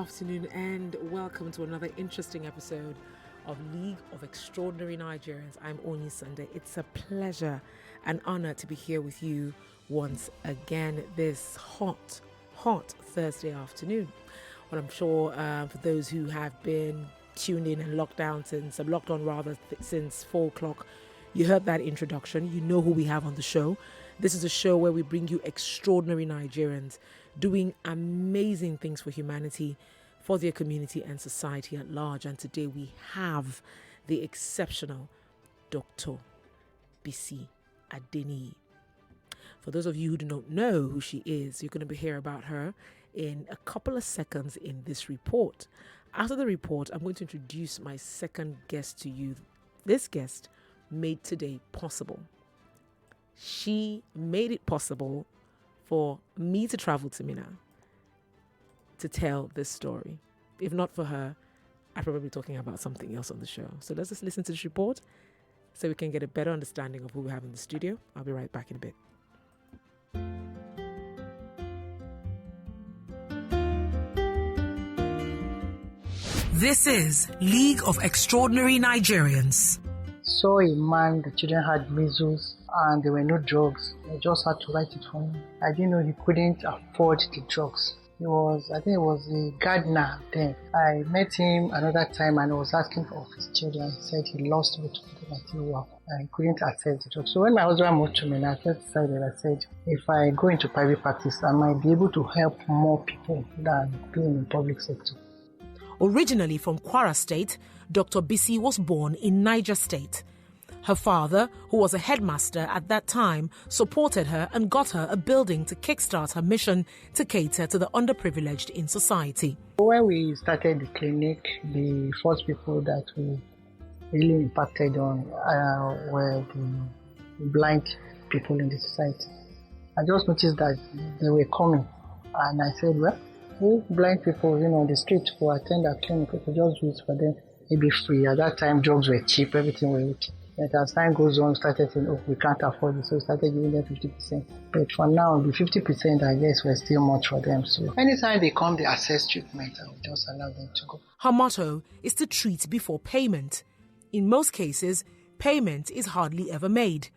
afternoon and welcome to another interesting episode of League of Extraordinary Nigerians. I'm Onyi Sunday. It's a pleasure and honor to be here with you once again this hot Thursday afternoon. Well, I'm sure for those who have been tuned in and locked on since 4 o'clock, you heard that introduction. You know who we have on the show. This is a show where we bring you extraordinary Nigerians doing amazing things for humanity, for their community and society at large. And today we have the exceptional Dr. Bizzy Adeniyi. For those of you who do not know who she is, you're going to hear about her in a couple of seconds in this report. After the report, I'm going to introduce my second guest to you. This guest made today possible. She made it possible for me to travel to Minna to tell this story. If not for her, I'd probably be talking about something else on the show. So let's just listen to this report so we can get a better understanding of who we have in the studio. I'll be right back in a bit. This is League of Extraordinary Nigerians. Saw a man, the children had measles and there were no drugs. I just had to write it for him. I didn't know he couldn't afford the drugs. I think he was a gardener then. I met him another time and I was asking for his children. He said he lost both of them until well, and he couldn't access the drugs. So when my husband moved to me, I just decided, I said, if I go into private practice, I might be able to help more people than being in the public sector. Originally from Kwara State, Dr. Bisi was born in Niger State. Her father, who was a headmaster at that time, supported her and got her a building to kickstart her mission to cater to the underprivileged in society. When we started the clinic, the first people that we really impacted on were the blind people in the society. I just noticed that they were coming and I said, well, we blind people, on the street who attend our clinic, we could just do it for them, maybe free. At that time, drugs were cheap, everything was cheap. But as time goes on, we started saying, we can't afford it, so we started giving them 50%. But for now, the 50%, I guess, were still much for them. So anytime they come, they access treatment, I will just allow them to go. Her motto is to treat before payment. In most cases, payment is hardly ever made.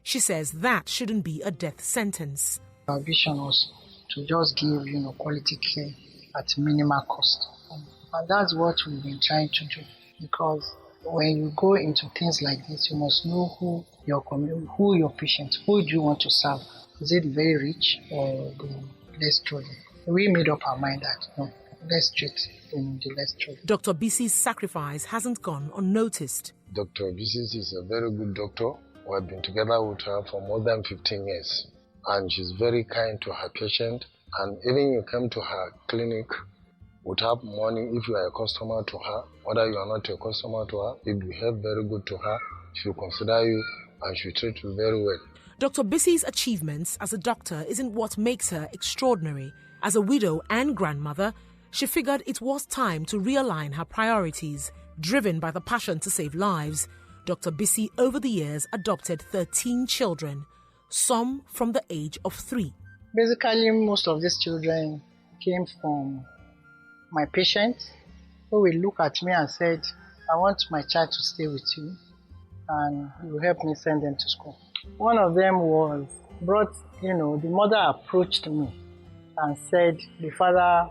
She says that shouldn't be a death sentence. Our vision was to just give, quality care at minimal cost. And that's what we've been trying to do. Because when you go into things like this, you must know who your patient, who do you want to serve. Is it very rich or the less struggling? We made up our mind that, let's treat in the less struggling. Dr. Bizzy's sacrifice hasn't gone unnoticed. Dr. Bizzy is a very good doctor. We have been together with her for more than 15 years. And she's very kind to her patient. And even you come to her clinic without money, if you are a customer to her, whether you are not a customer to her, if you behave very good to her, she will consider you and she will treat you very well. Dr. Bizzy's achievements as a doctor isn't what makes her extraordinary. As a widow and grandmother, she figured it was time to realign her priorities. Driven by the passion to save lives, Dr. Bizzy over the years adopted 13 children, some from the age of 3. Basically, most of these children came from my patients who will look at me and said, I want my child to stay with you and you help me send them to school. One of them the mother approached me and said the father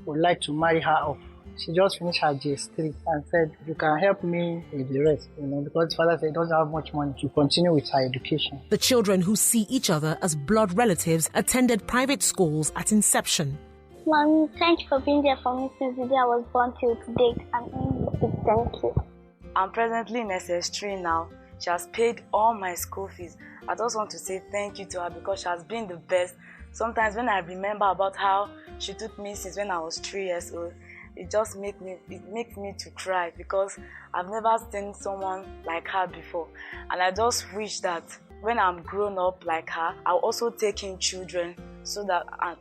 would like to marry her off. She just finished her GS3 and said, you can help me with the rest, because the father said he doesn't have much money to continue with her education. The children who see each other as blood relatives attended private schools at inception. Mommy, thank you for being there for me since the day I was born till today. Thank you. I'm presently in SS3 now. She has paid all my school fees. I just want to say thank you to her because she has been the best. Sometimes when I remember about how she took me since when I was 3 years old, it makes me to cry because I've never seen someone like her before. And I just wish that when I'm grown up like her, I'll also take in children so that I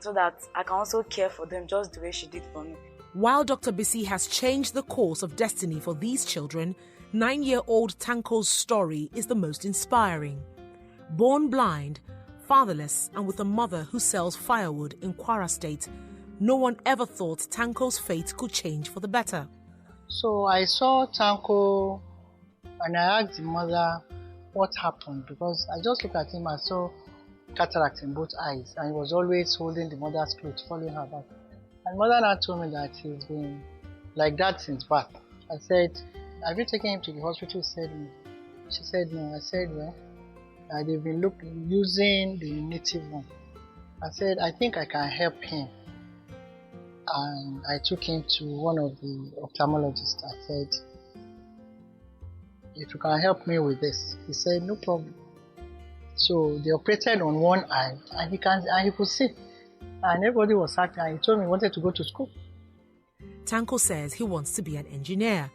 can also care for them just the way she did for me. While Dr. Bisi has changed the course of destiny for these children, 9-year-old Tanko's story is the most inspiring. Born blind, fatherless, and with a mother who sells firewood in Kwara State, no one ever thought Tanko's fate could change for the better. So I saw Tanko and I asked the mother what happened, because I just looked at him, I saw cataract in both eyes, and he was always holding the mother's clothes, following her back. And mother now told me that he's been like that since birth. I said, have you taken him to the hospital? She said no. She said no. I said, well, they've been using the native one. I said, I think I can help him. And I took him to one of the ophthalmologists. I said, if you can help me with this. He said, no problem. So they operated on one eye, and he could see. And everybody was happy, and he told me he wanted to go to school. Tanko says he wants to be an engineer.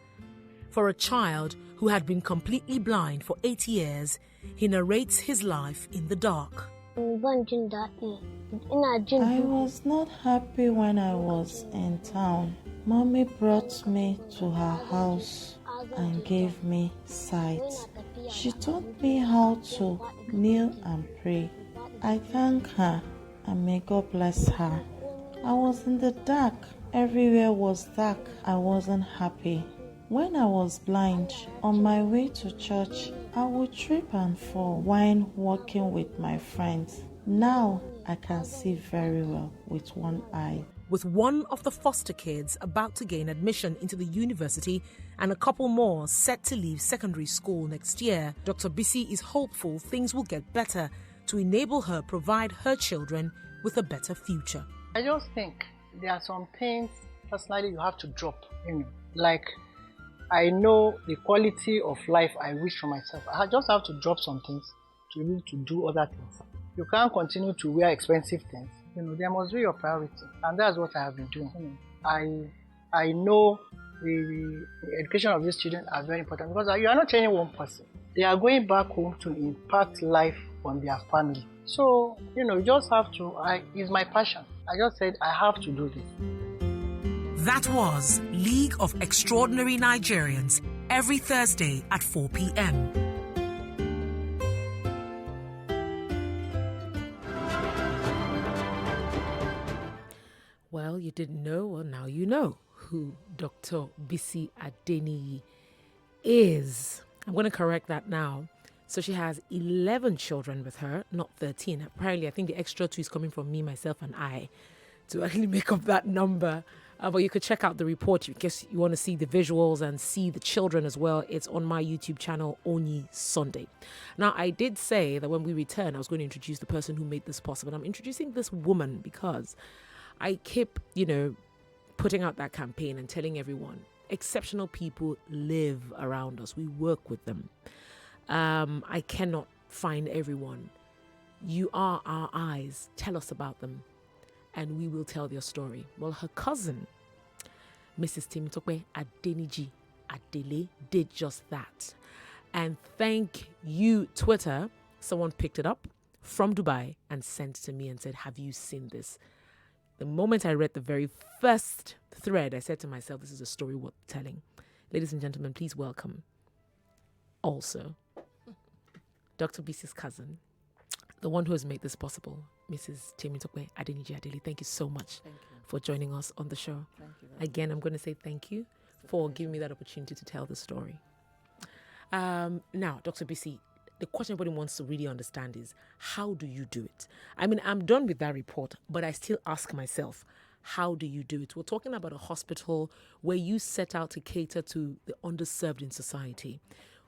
For a child who had been completely blind for 8 years, he narrates his life in the dark. I was not happy when I was in town. Mommy brought me to her house and gave me sight. She taught me how to kneel and pray. I thank her and may God bless her. I was in the dark. Everywhere was dark. I wasn't happy. When I was blind, on my way to church, I would trip and fall while walking with my friends. Now I can see very well with one eye. With one of the foster kids about to gain admission into the university and a couple more set to leave secondary school next year, Dr. Bizzy is hopeful things will get better to enable her provide her children with a better future. I just think there are some things personally you have to drop. Like, I know the quality of life I wish for myself. I just have to drop some things to be able to do other things. You can't continue to wear expensive things. There must be your priority, and that's what I have been doing. I know the education of these children are very important, because you are not changing one person. They are going back home to impact life on their family. So, you just have to, it's my passion. I just said I have to do this. That was League of Extraordinary Nigerians, every Thursday at 4 p.m. Well, you didn't know, well, now you know who Dr. Bisi Adeniyi is. I'm going to correct that now. So she has 11 children with her, not 13. Apparently, I think the extra 2 is coming from me, myself, and I to actually make up that number. But you could check out the report in case you want to see the visuals and see the children as well. It's on my YouTube channel, Onyi Sunday. Now, I did say that when we return, I was going to introduce the person who made this possible. I'm introducing this woman because I keep, putting out that campaign and telling everyone, exceptional people live around us. We work with them. I cannot find everyone. You are our eyes. Tell us about them, and we will tell their story. Well, her cousin, Mrs. Temitope Adeniyi Adele, did just that. And thank you, Twitter. Someone picked it up from Dubai and sent it to me and said, have you seen this? The moment I read the very first thread, I said to myself, this is a story worth telling. Ladies and gentlemen, please welcome also Dr. Bizzy's cousin, the one who has made this possible, Mrs. Temitope Adeniyi Adele. Thank you so much for joining us on the show. Thank you. Again, I'm going to say thank you for giving me that opportunity to tell the story. Now, Dr. Bizzy, the question everybody wants to really understand is, how do you do it? I mean, I'm done with that report, but I still ask myself, how do you do it? We're talking about a hospital where you set out to cater to the underserved in society,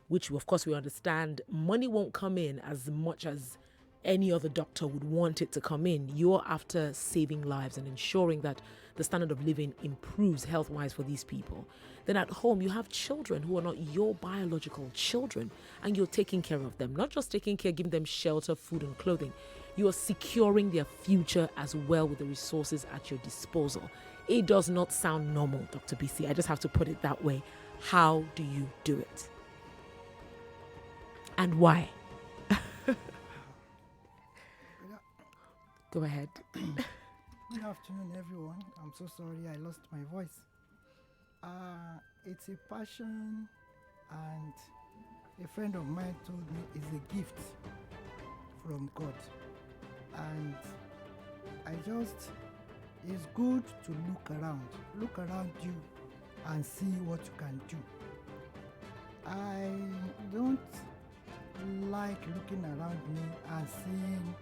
which, of course, we understand money won't come in as much as any other doctor would want it to come in. You're after saving lives and ensuring that the standard of living improves health-wise for these people. Then at home, you have children who are not your biological children, and you're taking care of them. Not just taking care, giving them shelter, food, and clothing. You are securing their future as well with the resources at your disposal. It does not sound normal, Dr. Bisi. I just have to put it that way. How do you do it? And why? Go ahead. Good afternoon, everyone. I'm so sorry I lost my voice. It's a passion, and a friend of mine told me it's a gift from God. And I just, it's good to look around you and see what you can do. I don't like looking around me and seeing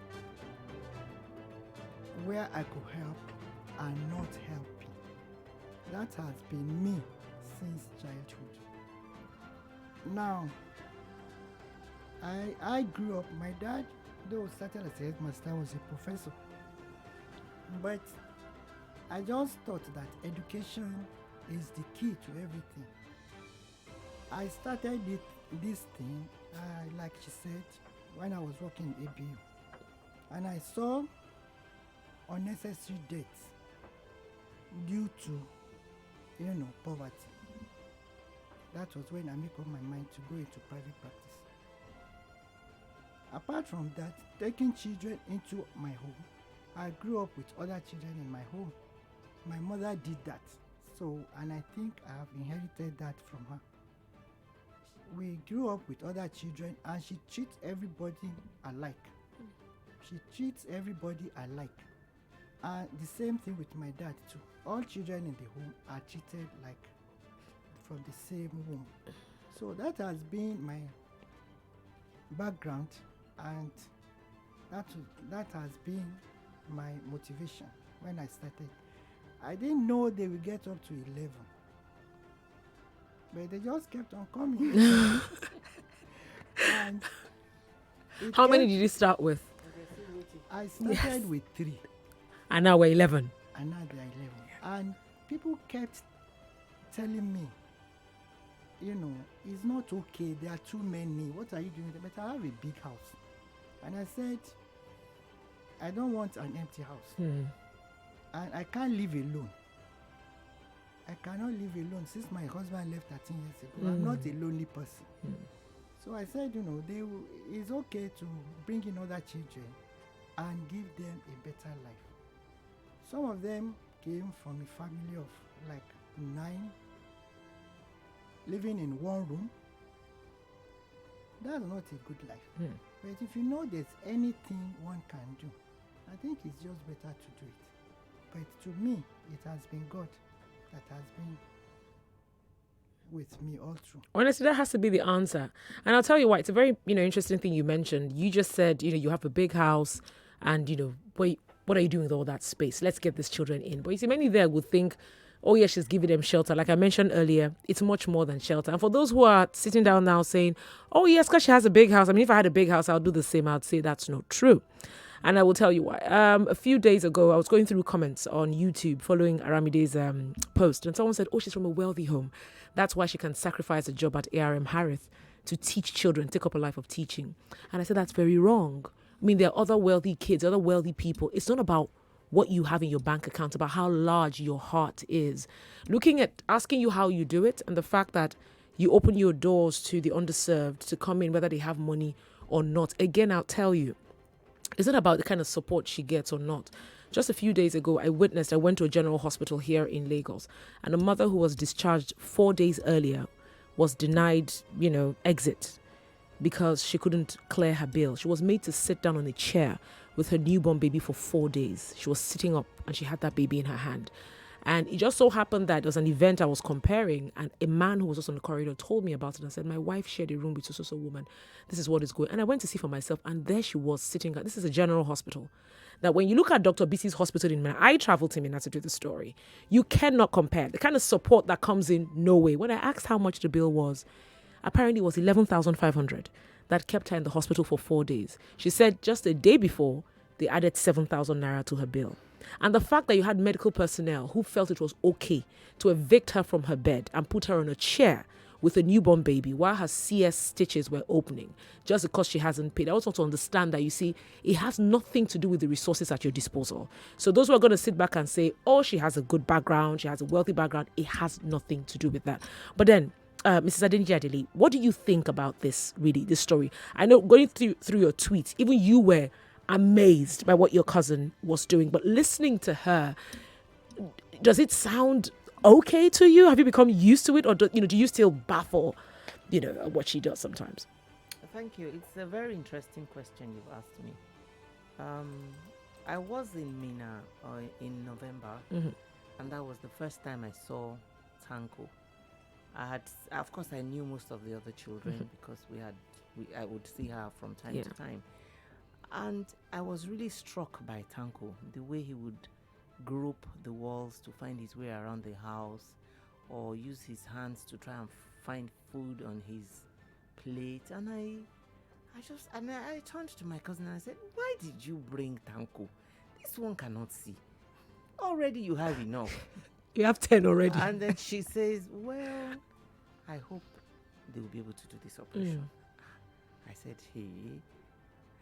where I could help and not helping. That has been me since childhood. Now, I grew up, my dad, though started as a headmaster, was a professor. But I just thought that education is the key to everything. I started this thing, like she said, when I was working in ABU. And I saw unnecessary deaths due to, poverty. That was when I made up my mind to go into private practice. Apart from that, taking children into my home, I grew up with other children in my home. My mother did that. So, and I think I have inherited that from her. We grew up with other children and she treats everybody alike. She treats everybody alike. And the same thing with my dad too. All children in the home are treated like from the same womb. So that has been my background, and that has been my motivation when I started. I didn't know they would get up to 11, but they just kept on coming. And how many did you start with? I started with 3. And now we're 11. And now they're 11. And people kept telling me, it's not okay, there are too many. What are you doing? But I have a big house. And I said, I don't want an empty house. And I can't live alone. I cannot live alone since my husband left 13 years ago. I'm not a lonely person. So I said, it's okay to bring in other children and give them a better life. Some of them came from a family of like 9, living in one room. That's not a good life. But if you know there's anything one can do, I think it's just better to do it. But to me, it has been God that has been with me all through. Honestly, that has to be the answer. And I'll tell you why. It's a very, interesting thing you mentioned. You just said, you have a big house and, wait, what are you doing with all that space? Let's get these children in. But you see, many there would think, oh, yeah, she's giving them shelter. Like I mentioned earlier, it's much more than shelter. And for those who are sitting down now saying, oh, yes, because she has a big house. I mean, if I had a big house, I'll do the same. I'd say that's not true. And I will tell you why. A few days ago, I was going through comments on YouTube following Aramide's post. And someone said, oh, she's from a wealthy home. That's why she can sacrifice a job at ARM Harris to teach children, take up a life of teaching. And I said, that's very wrong. I mean, there are other wealthy kids, other wealthy people. It's not about what you have in your bank account, about how large your heart is. Asking you how you do it, and the fact that you open your doors to the underserved to come in, whether they have money or not. Again, I'll tell you, it's not about the kind of support she gets or not. Just a few days ago, I went to a general hospital here in Lagos, and a mother who was discharged 4 days earlier was denied, exit because she couldn't clear her bill. She was made to sit down on a chair with her newborn baby for 4 days. She was sitting up and she had that baby in her hand. And it just so happened that there was an event I was comparing, and a man who was just on the corridor told me about it and said, my wife shared a room with so woman. This is what is going. And I went to see for myself, and there she was sitting. This is a general hospital. Now, when you look at Dr. Bizzy's hospital in Minna, I traveled to Minna to do the story. You cannot compare. The kind of support that comes in, no way. When I asked how much the bill was, apparently it was 11,500. That kept her in the hospital for 4 days. She said just a day before, they added 7,000 naira to her bill. And the fact that you had medical personnel who felt it was okay to evict her from her bed and put her on a chair with a newborn baby while her CS stitches were opening, just because she hasn't paid. I also want to understand that, you see, it has nothing to do with the resources at your disposal. So those who are going to sit back and say, oh, she has a good background, she has a wealthy background, it has nothing to do with that. But then, Mrs. Adeniyi, what do you think about this story? I know going through your tweets, even you were amazed by what your cousin was doing, but listening to her, does it sound okay to you? Have you become used to it, or do you still baffle what she does sometimes? Thank you. It's a very interesting question you've asked me. I was in Minna in November, and that was the first time I saw Tanko. Of course, I knew most of the other children because I would see her from time to time. And I was really struck by Tanko, the way he would grope the walls to find his way around the house, or use his hands to try and find food on his plate. And I turned to my cousin and I said, why did you bring Tanko? This one cannot see. Already you have enough. You have 10 already. And then she says, well, I hope they will be able to do this operation. I said, hey,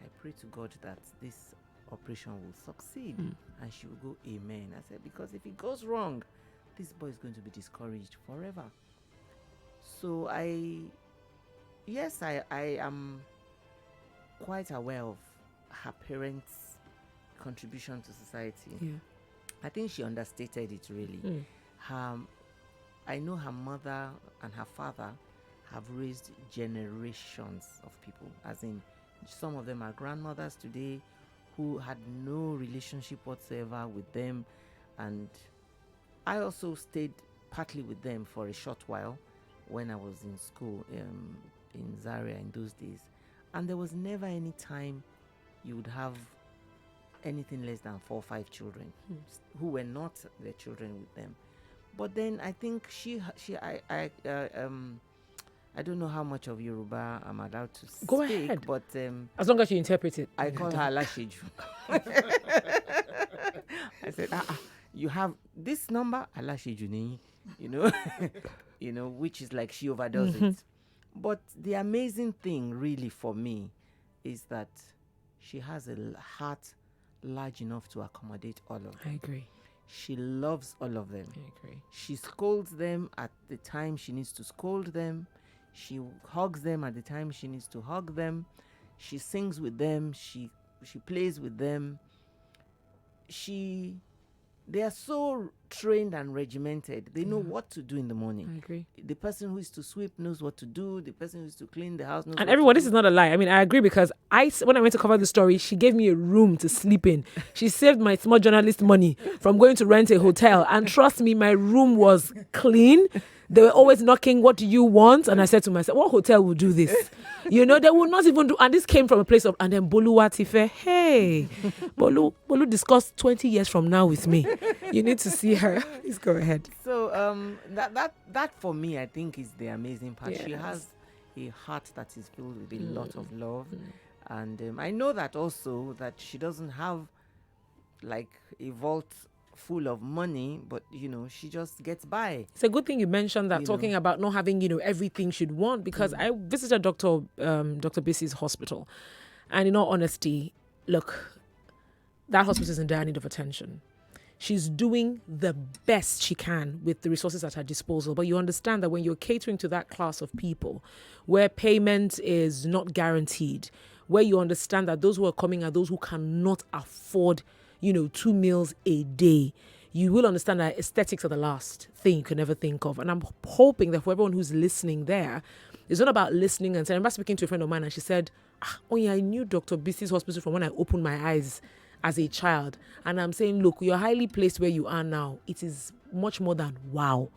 I pray to God that this operation will succeed. And she will go, amen. I said, because if it goes wrong, this boy is going to be discouraged forever. So I am quite aware of her parents' contribution to society. Yeah. I think she understated it really. I know her mother and her father have raised generations of people, as in some of them are grandmothers today who had no relationship whatsoever with them. And I also stayed partly with them for a short while when I was in school in Zaria in those days. And there was never any time you would have anything less than 4 or 5 children who were not their children with them. But then I think I don't know how much of Yoruba I'm allowed to speak. Go ahead. But as long as you interpret it. I call her Alasheju. I said, you have this number, Alasheju ni, which is like she overdoes it. But the amazing thing really for me is that she has a heart large enough to accommodate all of them. I agree. She loves all of them. I agree. She scolds them at the time she needs to scold them. She hugs them at the time she needs to hug them. She sings with them. She plays with them. They are so trained and regimented. They know what to do in the morning. I agree. The person who is to sweep knows what to do. The person who is to clean the house knows And what everyone, to this do. is not a lie. I mean, I agree because when I went to cover the story, she gave me a room to sleep in. She saved my small journalist money from going to rent a hotel. And trust me, my room was clean. They were always knocking, what do you want? And I said to myself, what hotel will do this? They will not even do. And this came from a place of, and then Bolu Watife, hey, Bolu discussed 20 years from now with me. You need to see her. Please go ahead. So that for me, I think is the amazing part. Yes. She has a heart that is filled with a lot of love. And I know that also that she doesn't have like a vault full of money, but she just gets by. It's a good thing you mentioned that, talking about not having everything she'd want, because I visited Dr. Bizzy's hospital, and in all honesty, look, that hospital is in dire need of attention. She's doing the best she can with the resources at her disposal, but you understand that when you're catering to that class of people where payment is not guaranteed, where you understand that those who are coming are those who cannot afford 2 meals a day, you will understand that aesthetics are the last thing you can ever think of. And I'm hoping that for everyone who's listening there, it's not about listening and saying, I remember speaking to a friend of mine and she said, I knew Dr. Bizzy's hospital from when I opened my eyes as a child. And I'm saying, look, you're highly placed where you are now. It is much more than wow.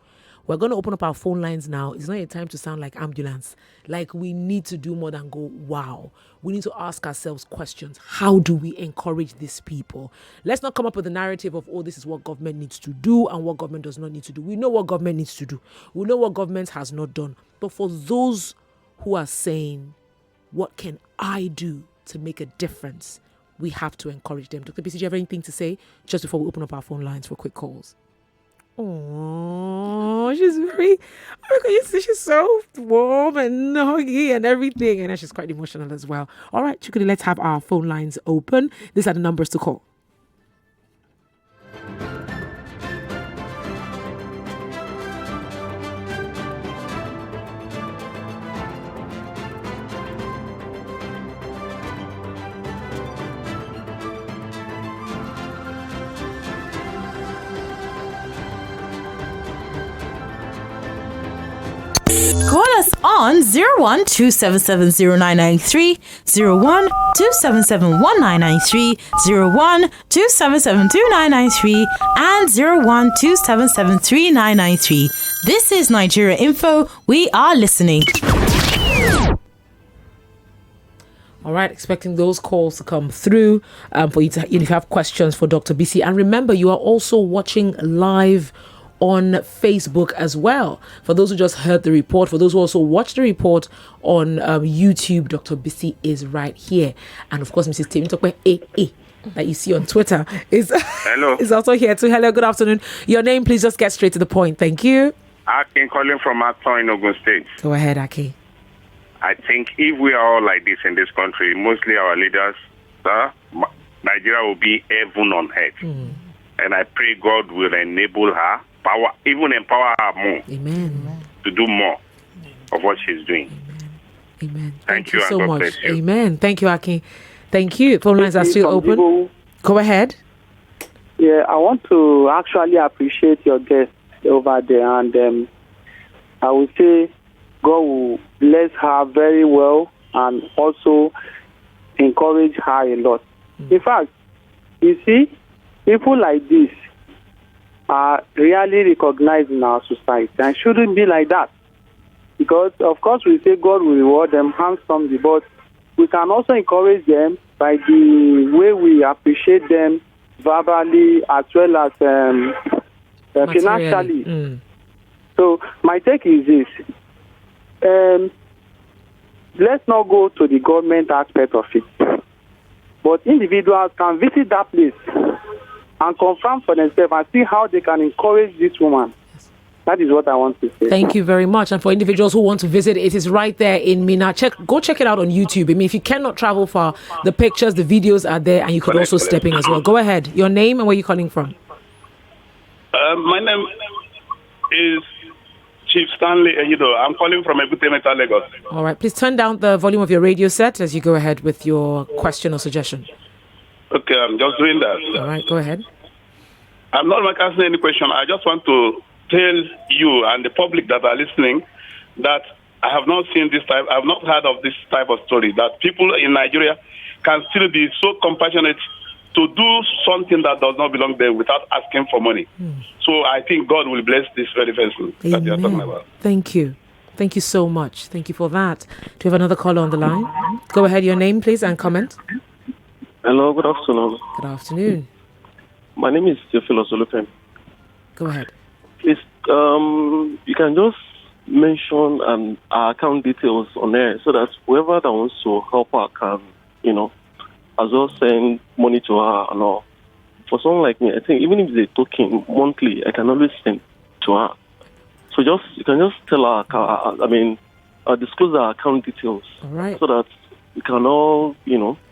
We're going to open up our phone lines now. It's not a time to sound like ambulance. Like, we need to do more than go, wow. We need to ask ourselves questions. How do we encourage these people? Let's not come up with a narrative of, this is what government needs to do and what government does not need to do. We know what government needs to do. We know what government has not done. But for those who are saying, what can I do to make a difference? We have to encourage them. Dr. Bisi, do you have anything to say just before we open up our phone lines for quick calls? Oh, she's so warm and huggy and everything. And she's quite emotional as well. All right, Chukudi, let's have our phone lines open. These are the numbers to call. Call us on 01-277-0993, 01-277-1993, 01-277-2993, and 01-277-3993. This is Nigeria Info. We are listening. All right, expecting those calls to come through for you to, if you have questions for Dr. Bizzy. And remember, you are also watching live on Facebook as well. For those who just heard the report, for those who also watched the report on YouTube, Dr. Bizzy is right here. And of course, Mrs. Temitope that you see on Twitter is also here too. Hello, good afternoon. Your name, please just get straight to the point. Thank you. Akin calling from Acton in Ogun State. Go ahead, Aki. I think if we are all like this in this country, mostly our leaders, Nigeria will be heaven on earth. And I pray God will enable her, even empower her more. Amen. To do more of what she's doing. Amen. Thank you so and God much. bless you. Amen. Thank you, Aki. Thank you. Phone lines are still open. Go ahead. Yeah, I want to actually appreciate your guest over there, and I would say God will bless her very well and also encourage her a lot. In fact, you see, people like this are really recognized in our society and shouldn't be like that. Because, of course, we say God will reward them handsomely, but we can also encourage them by the way we appreciate them verbally as well as financially. So my take is this. Let's not go to the government aspect of it. But individuals can visit that place and confirm for themselves and see how they can encourage this woman. That is what I want to say. Thank you very much. And for individuals who want to visit, it is right there in Minna. Go check it out on YouTube. I mean, if you cannot travel far, the pictures, the videos are there, and you could also step in as well. Go ahead. Your name and where you're calling from. My name is Chief Stanley Eyido. I'm calling from Ebute Meta, Lagos. All right. Please turn down the volume of your radio set as you go ahead with your question or suggestion. Okay, I'm just doing that. All right. Go ahead. I'm not asking any question. I just want to tell you and the public that are listening that I have not seen this type, I have not heard of this type of story, that people in Nigeria can still be so compassionate to do something that does not belong there without asking for money. So I think God will bless this very person that you are talking about. Thank you. Thank you so much. Thank you for that. Do you have another caller on the line? Go ahead, your name, please, and comment. Hello, good afternoon. Good afternoon. My name is Theophilus Olupen. Go ahead. Please, you can just mention our account details on there so that whoever that wants to help her can, as well send money to her and all. For someone like me, I think even if it's a token monthly, I can always send to her. So you can just tell her, disclose our account details. All right. So that we can all,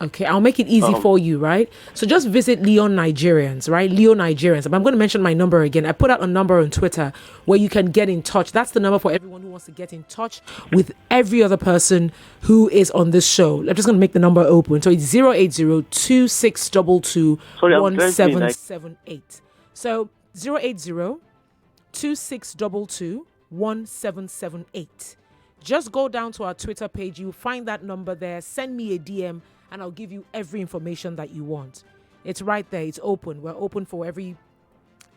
Okay, I'll make it easy for you, right? So just visit Leon Nigerians, right? Leo Nigerians. I'm going to mention my number again. I put out a number on Twitter where you can get in touch. That's the number for everyone who wants to get in touch with every other person who is on this show. I'm just going to make the number open. So it's 080-2622-1778. So 080-2622-1778. Just go down to our Twitter page. You'll find that number there. Send me a DM and I'll give you every information that you want. It's right there. It's open. We're open for every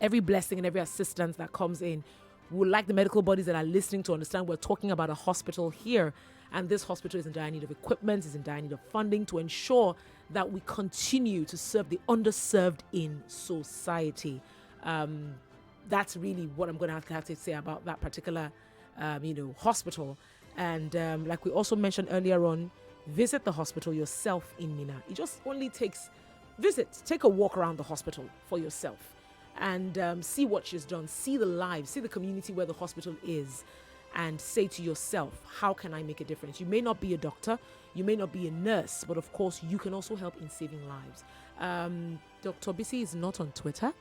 blessing and every assistance that comes in. We would like the medical bodies that are listening to understand we're talking about a hospital here. And this hospital is in dire need of equipment, is in dire need of funding to ensure that we continue to serve the underserved in society. That's really what I'm going to have to say about that particular hospital. And like we also mentioned earlier on, visit the hospital yourself in Minna. It just only take a walk around the hospital for yourself and see what she's done, see the lives, see the community where the hospital is, and say to yourself, how can I make a difference? You may not be a doctor, you may not be a nurse, but of course you can also help in saving lives. Dr. Bisi is not on Twitter.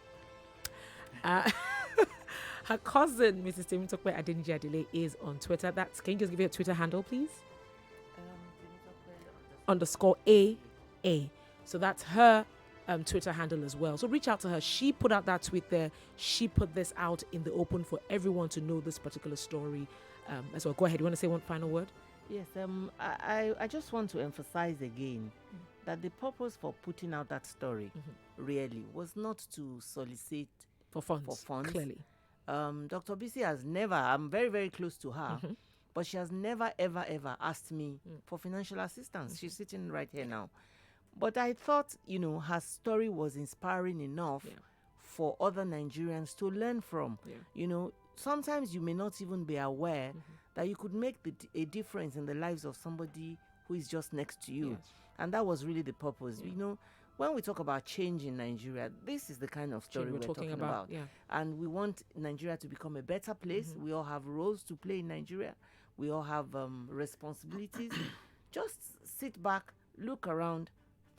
Her cousin, Mrs. Adeniyi, is on Twitter. Can you just give her a Twitter handle, please? _AA. So that's her Twitter handle as well. So reach out to her. She put out that tweet there. She put this out in the open for everyone to know this particular story. as well. Go ahead. You want to say one final word? Yes, I just want to emphasize again that the purpose for putting out that story really was not to solicit for funds. Clearly. Dr. Bizzy has never, I'm very, very close to her, but she has never, ever, ever asked me for financial assistance. She's sitting right here now. But I thought, her story was inspiring enough for other Nigerians to learn from. Sometimes you may not even be aware that you could make a difference in the lives of somebody who is just next to you. Yes. And that was really the purpose. When we talk about change in Nigeria, this is the kind of story we're talking about. Yeah. And we want Nigeria to become a better place. We all have roles to play in Nigeria. We all have responsibilities. Just sit back, look around,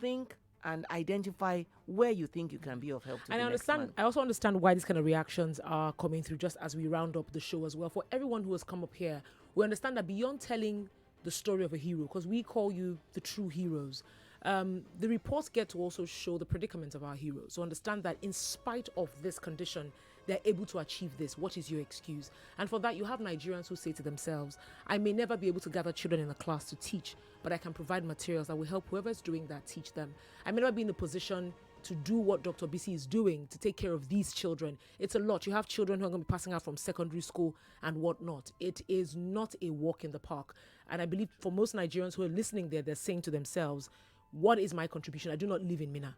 think, and identify where you think you can be of help to and the next man. I also understand why these kind of reactions are coming through just as we round up the show as well. For everyone who has come up here, we understand that beyond telling the story of a hero, because we call you the true heroes, the reports get to also show the predicament of our heroes. So understand that in spite of this condition, they're able to achieve this. What is your excuse? And for that, you have Nigerians who say to themselves, I may never be able to gather children in a class to teach, but I can provide materials that will help whoever's doing that teach them. I may never be in the position to do what Dr. Bisi is doing to take care of these children. It's a lot. You have children who are going to be passing out from secondary school and whatnot. It is not a walk in the park. And I believe for most Nigerians who are listening there, they're saying to themselves, what is my contribution? I do not live in Minna.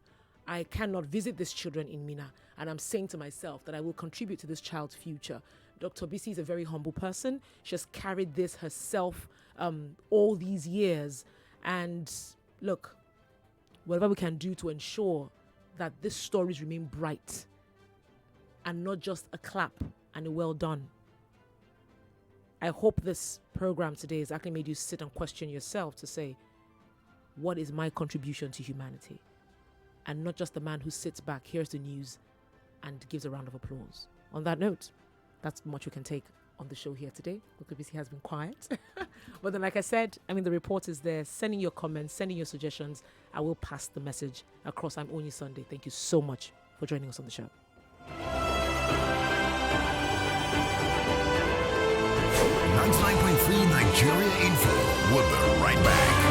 I cannot visit these children in Minna. And I'm saying to myself that I will contribute to this child's future. Dr. Bisi is a very humble person. She has carried this herself all these years. And look, whatever we can do to ensure that these stories remain bright and not just a clap and a well done. I hope this program today has actually made you sit and question yourself to say, what is my contribution to humanity? And not just the man who sits back, hears the news, and gives a round of applause. On that note, that's much we can take on the show here today. Dr. Bisi has been quiet. But then, like I said, the report is there. Sending your comments, sending your suggestions. I will pass the message across. I'm Onyi Sunday. Thank you so much for joining us on the show. 99.3 Nigeria Info. We'll be right back.